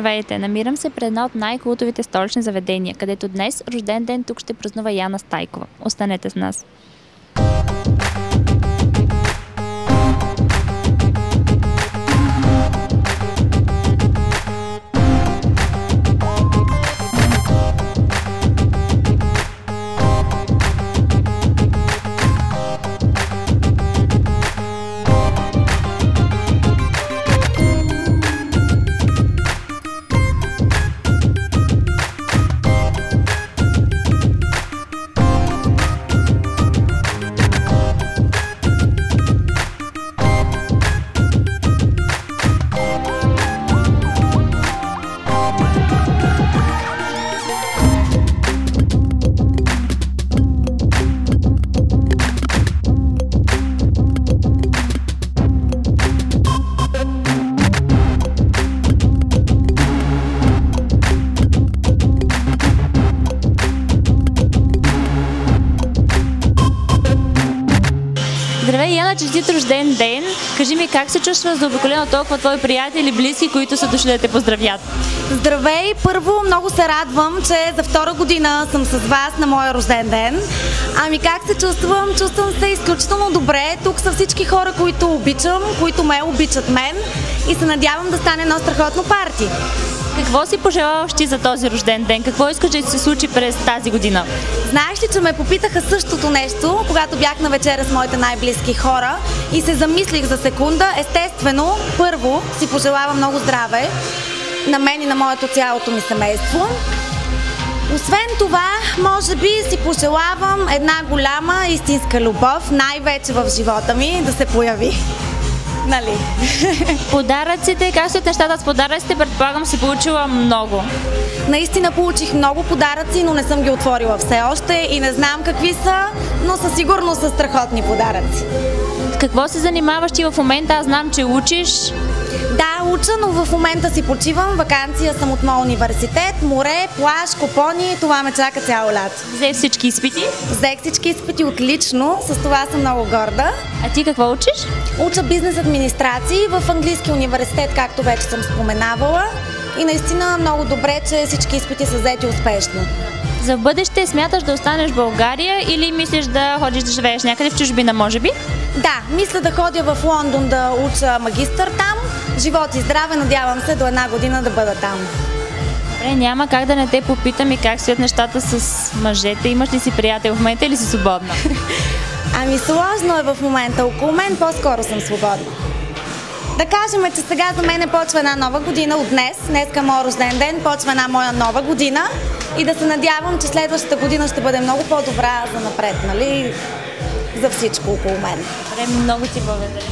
Здравейте! Намирам се пред една от най-култовите столични заведения, където днес рожден ден тук ще празнува Яна Стайкова. Останете с нас! Здравей, Яна, честит рожден ден! Кажи ми, как се чувстваш да обиколена толкова твои приятели, близки, които са дошли да те поздравят? Здравей! Първо, много се радвам, че за втора година съм с вас на моя рожден ден. Ами как се чувствам? Чувствам се изключително добре. Тук са всички хора, които обичам, които ме обичат мен и се надявам да стане едно страхотно парти. Какво си пожелаваш ти за този рожден ден? Какво искаш да се случи през тази година? Знаеш ли, че ме попитаха същото нещо, когато бях на вечеря с моите най-близки хора и се замислих за секунда. Естествено, първо си пожелавам много здраве на мен и на моето цялото ми семейство. Освен това, може би си пожелавам една голяма истинска любов, най-вече в живота ми, да се появи. Нали? Подаръците, как стоят нещата с подаръците, предполагам си получила много. Наистина получих много подаръци, но не съм ги отворила все още и не знам какви са, но със сигурност са страхотни подаръци. С какво се занимаваш ти в момента? Аз знам, че учиш. Да, уча, но в момента си почивам. Ваканция съм от моя университет, море, плаж, купони. Това ме чака цяло лято. Взе всички изпити? Взех всички изпити отлично, с това съм много горда. А ти какво учиш? Уча бизнес администрации в английски университет, както вече съм споменавала. И наистина много добре, че всички изпити са взети успешно. За бъдеще смяташ да останеш в България или мислиш да ходиш да живееш някъде в чужбина, може би? Да, мисля да ходя в Лондон да уча магистър там. Живот и здраве, надявам се до една година да бъда там. Добре, няма как да не те попитам и как стоят нещата с мъжете. Имаш ли си приятел в момента или си свободна? Ами сложно е в момента. Около мен по-скоро съм свободна. Да кажем, че сега за мен почва една нова година от днес. Днеска е моят рожден ден, почва една моя нова година. И да се надявам, че следващата година ще бъде много по-добра за напред, нали? За всичко около мен. Добре, много ти благодаря.